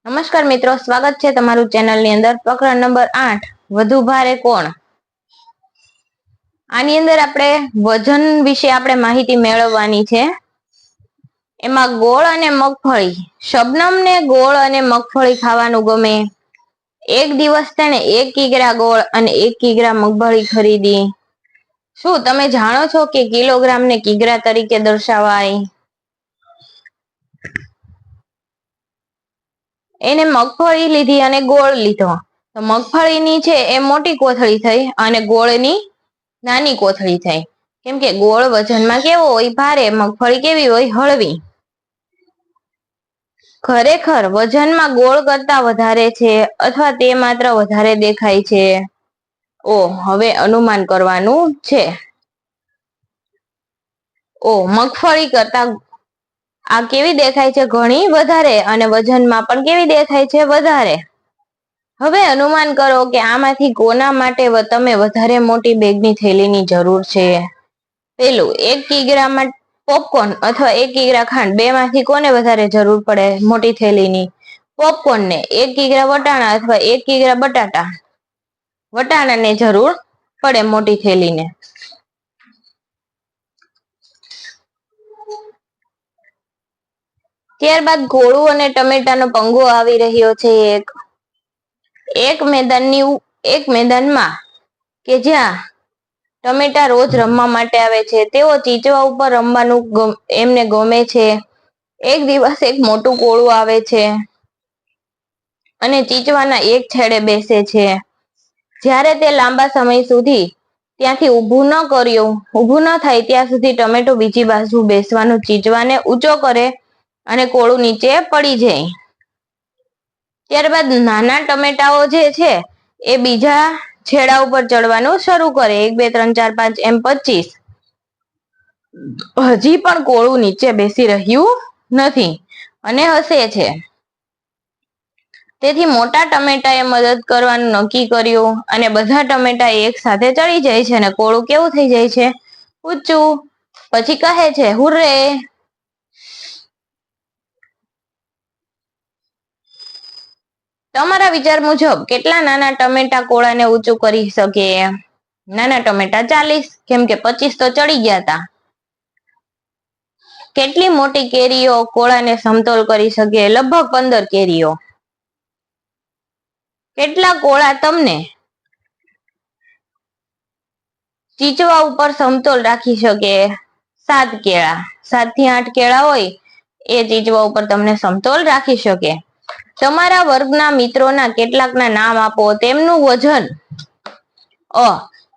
નમસ્કાર મિત્રો, સ્વાગત છે તમારું ચેનલ ની અંદર। પ્રકરણ નંબર 8 વધુ ભારે કોણ। આની અંદર આપણે વજન વિશે આપણે માહિતી મેળવવાની છે। એમાં ગોળ અને મગફળી। શબનમ ને ગોળ અને મગફળી ખાવાનું ગમે। એક દિવસ તેને 1 કિગ્રા ગોળ અને 1 કિગ્રા મગફળી ખરીદી। શું તમે જાણો છો કે કિલોગ્રામ ને કિગ્રા તરીકે દર્શાવાય? એને મગફળી લીધી અને ગોળ લીધો તો મગફળીની છે એ મોટી કોથળી થઈ અને ગોળની નાની કોથળી થઈ। કેમ કે ગોળ વજનમાં કેવો હોય? ભારે। મગફળી કેવી હોય? હળવી। ખરેખર વજનમાં ગોળ કરતા વધારે છે અથવા તે માત્ર વધારે દેખાય છે? હવે અનુમાન કરવાનું છે। મગફળી કરતા આ કેવી દેખાય છે? ઘણી વધારે। અને વજનમાં પણ કેવી દેખાય છે? વધારે। હવે અનુમાન કરો કે આમાંથી કોના માટે તમે વધારે મોટી બેગની થેલીની જરૂર છે? પેલું 1 કિગ્રામાં પોપકોર્ન અથવા 1 કિગ્રા ખાંડ, બે માંથી કોને વધારે જરૂર પડે મોટી થેલીની? પોપકોર્ન ને। 1 કિગ્રા વટાણા અથવા 1 કિગ્રા બટાટા? વટાણાને જરૂર પડે મોટી થેલીને। ત્યારબાદ ગોળું અને ટમેટાનો પંગો આવી રહ્યો છે। એક મેદાનમાં કે જ્યાં ટમેટા રોજ રમવા માટે આવે છે। તેઓ ચીચવા ઉપર રમવાનું એમને ગમે છે। એક દિવસ એક મોટું કોળું આવે છે અને ચીચવાના એક છેડે બેસે છે। જ્યારે તે લાંબા સમય સુધી ત્યાંથી ઊભું ન થાય ત્યાં સુધી ટમેટો બીજી બાજુ બેસવાનું ચીચવાને ઊંચો કરે અને કોળું નીચે પડી જાય। ત્યારબાદ નાના ટમેટાઓ જે છે એ બીજા છેડા ઉપર ચડવાનું શરૂ કરે। 1 2 3 4 5 એમ 25। હજી પણ કોળું નીચે બેસી રહ્યું નથી અને હસે છે। તેથી મોટા ટમેટાએ મદદ કરવાનું નક્કી કર્યું અને બધા ટમેટા એક સાથે ચડી જાય છે અને કોળું કેવું થઈ જાય છે? ઊંચું। પછી કહે છે, હુર્રે! તમારા વિચાર મુજબ કેટલા નાના ટમેટા કોળાને ઊંચું કરી શકે? નાના ટમેટા 40, કેમ કે 25 તો ચડી ગયા હતા। કેટલી મોટી કેરીઓ કોળાને સમતોલ કરી શકે? લગભગ 15 કેરીઓ। કેટલા કોળા તમને ચીચવા ઉપર સમતોલ રાખી શકે? 7 કેળા। 7 થી 8 કેળા હોય એ ચીચવા ઉપર તમને સમતોલ રાખી શકે। તમારા વર્ગના મિત્રોના કેટલાકના નામ આપો। તેમનું વજન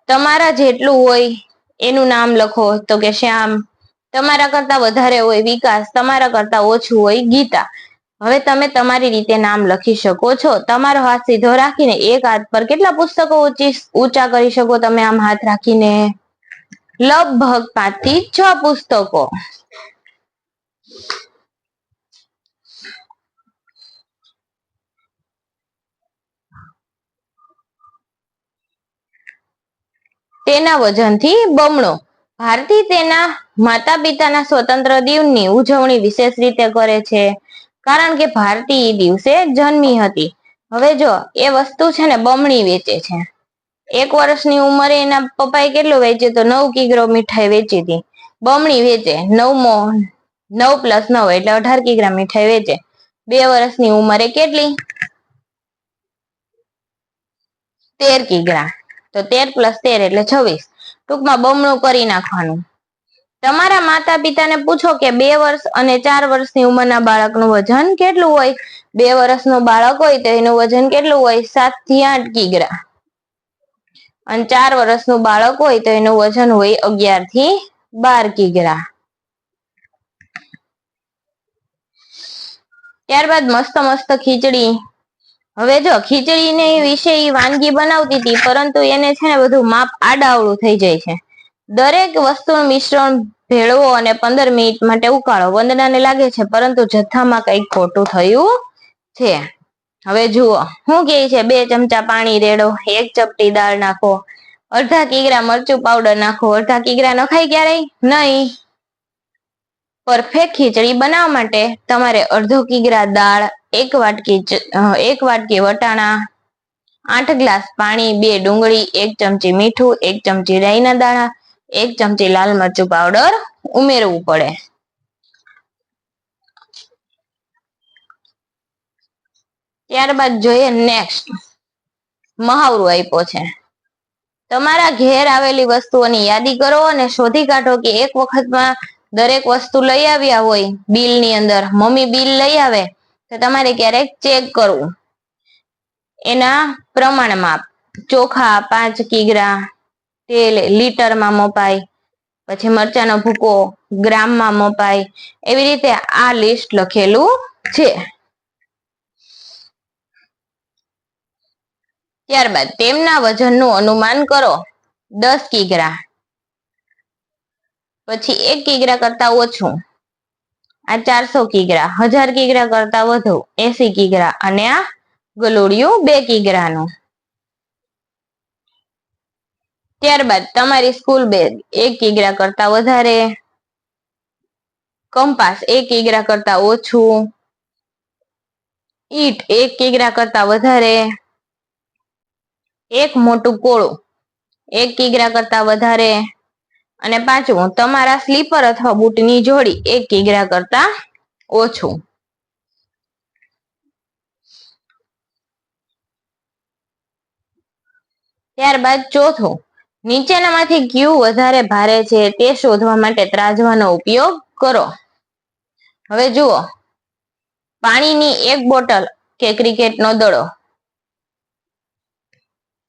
તમારા જેટલું હોય એનું નામ લખો। તો કે શ્યામ। તમારા કરતા વધારે હોય વિકાસ। તમારા કરતા ઓછું હોય ગીતા। હવે તમે તમારી રીતે નામ લખી શકો છો। તમારો હાથ સીધો રાખીને એક હાથ પર કેટલા પુસ્તકો ઊંચા કરી શકો તમે આમ હાથ રાખીને? લગભગ 5 થી 6 પુસ્તકો। તેના વજનથી બમણો। ભારતી તેના માતા પિતાના સ્વતંત્ર દિનની ઉજવણી વિશેષ રીતે કરે છે કારણ કે ભારતી એ દિવસે જન્મી હતી। હવે જો એ વસ્તુ છે ને બમણી વેચે છે। 1 વર્ષની ઉંમરે એના પપ્પાએ કેટલું વેચ્યું? તો 9 કિગ્રા મીઠાઈ વેચી હતી। બમણી વેચે 9 + 9 એટલે 18 કિગ્રા મીઠાઈ વેચે। 2 વર્ષની ઉંમરે કેટલી? 13 કિગ્રા। તો 13 + 13 એટલે 26। ટૂંકમાં બમણું કરી નાખવાનું। તમારા માતા પિતાને પૂછો કે 2 વર્ષ અને 4 વર્ષની ઉંમરના બાળકનું વજન કેટલું હોય? 2 વર્ષનું બાળક હોય તો એનું વજન કેટલું હોય? 7 થી 8 કિગ્રા। અને 4 વર્ષનું બાળક હોય તો એનું વજન હોય 11 થી 12 કિગ્રા। ત્યારબાદ મસ્ત ખીચડી। હવે જો ખીચડીને વિશે વાનગી બનાવતી હતી પરંતુ એને છે ને બધું માપ આડાઅવળું થઈ જાય છે। દરેક વસ્તુનું મિશ્રણ ભેળવો અને 15 મિનિટ માટે ઉકાળો। વંદનાને લાગે છે પરંતુ જથ્થામાં કંઈક ખોટું થયું છે। હવે જુઓ શું કહે છે? 2 ચમચા પાણી રેડો। 1 ચપટી દાળ નાખો। અડધા કિગ્રા મરચું પાવડર નાખો। અડધા કિગ્રા નખાય ક્યારેય નહીં। પરફેક્ટ ખીચડી બનાવવા માટે તમારે અડધો કિગ્રા દાળ, એક વાટકી વટાણા, 8 ગ્લાસ પાણી, 2 ડુંગળી, 1 ચમચી મીઠું, 1 ચમચી રાઈના દાણા, 1 ચમચી લાલ મરચું પાવડર ઉમેરવું પડે. ત્યારબાદ જોઈએ નેક્સ્ટ મહાવરો આપ્યો છે. તમારા ઘેર આવેલી વસ્તુઓની યાદી કરો અને શોધી કાઢો કે એક વખતમાં દરેક વસ્તુ લઈ આવ્યા હોય. બિલ ની અંદર મમ્મી બિલ લઈ આવે તો તમારે ક્યારેક ચેક કરવું. એના પ્રમાણમાં ચોખા 5 કિગ્રા, તેલ લીટરમાં મપાય, પછી મરચાનો ભૂકો ગ્રામમાં મપાય, એવી રીતે આ લિસ્ટ લખેલું છે. ત્યારબાદ તેમના વજનનું અનુમાન કરો. 10 કિગ્રા, પછી 1 કિગ્રા કરતા ઓછું, આ 400 કિગ્રા, 1000 કિગ્રા કરતા વધુ 80 કિગ્રા, અને આ ગલુડિયું 2 કિગ્રાનું. ત્યારબાદ તમારી સ્કૂલ બેગ 1 કિગ્રા કરતા વધારે, કંપાસ 1 કિગ્રા કરતા ઓછું, ઈંટ 1 કિગ્રા કરતા વધારે, એક મોટું કોળું 1 કિગ્રા કરતા વધારે, અને પાંચમું તમારા સ્લીપર અથવા બૂટની જોડી 1 કિગ્રા કરતા ઓછું. ત્યારબાદ ચોથું, નીચેનામાંથી કયું વધારે ભારે છે તે શોધવા માટે ત્રાજવાનો ઉપયોગ કરો. હવે જુઓ, પાણીની 1 બોટલ કે ક્રિકેટનો દડો,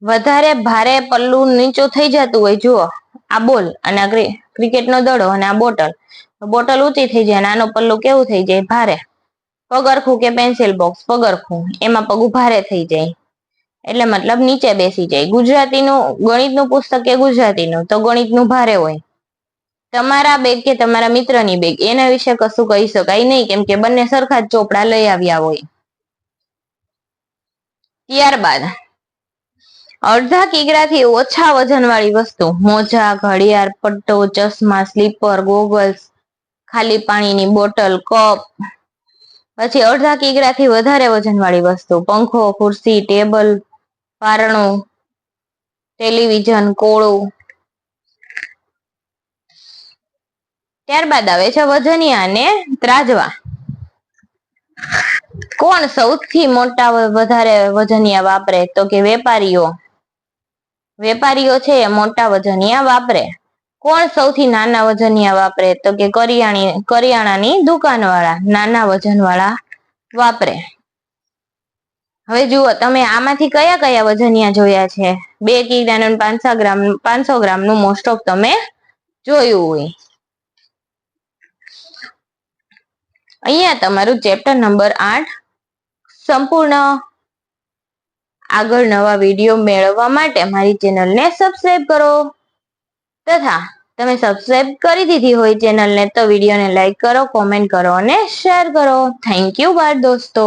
વધારે ભારે પલ્લું નીચું થઈ જતું હોય. જુઓ, આ બોલ અને ક્રિકેટનો દડો અને આ બોટલ, બોટલ ઊંચી થઈ જાય, નાનો પલ્લું કેવું થઈ જાય? ભારે. પગરખું કે પેન્સિલ બોક્સ, પગરખું, એમાં પગું ભારે થઈ જાય, એટલે મતલબ નીચે બેસી જાય. ગુજરાતીનું ગણિતનું પુસ્તક કે ગુજરાતીનું, તો ગણિતનું ભારે હોય. તમારા બેગ કે તમારા મિત્રની બેગ, એના વિશે કશું કહી શકાય નહીં, કેમ કે બંને સરખા જ ચોપડા લઈ આવ્યા હોય. ત્યારબાદ અડધા કિગ્રાથી ઓછા વજનવાળી વસ્તુ, મોજા, ઘડિયાળ, પટ્ટો, ચશ્મા, સ્લીપર, ગોગલ્સ, ખાલી પાણીની બોટલ, કપ. પછી અડધા કિગ્રાથી વધારે વજનવાળી વસ્તુ, પંખો, ખુરશી, ટેબલ, પારણું, ટેલિવિઝન, કોળું. ત્યારબાદ આવે છે વજનિયા અને ત્રાજવા. કોણ સૌથી મોટા વધારે વજનિયા વાપરે? તો કે વેપારીઓ. વેપારીઓ છે એ મોટા વજનિયા વાપરે. કોણ સૌથી નાના વજનિયા વાપરે? તો કે કરિયાણાની દુકાનવાળા નાના વજનવાળા વાપરે. હવે જુઓ, તમે આમાંથી કયા કયા વજનિયા જોયા છે? 2 કિગ્રાનું 500 ગ્રામનું મોસ્ટ ઓફ તમે જોયું હોય. અહીંયા તમારું ચેપ્ટર નંબર 8 સંપૂર્ણ. આગળ નવા વિડીયો મેળવવા માટે મારી ચેનલને સબસ્ક્રાઇબ કરો, તથા તમે સબસ્ક્રાઇબ કરી દીધી હોય ચેનલને તો વિડીયોને લાઈક કરો, કોમેન્ટ કરો અને શેર કરો. થેન્ક યુ બાળ દોસ્તો.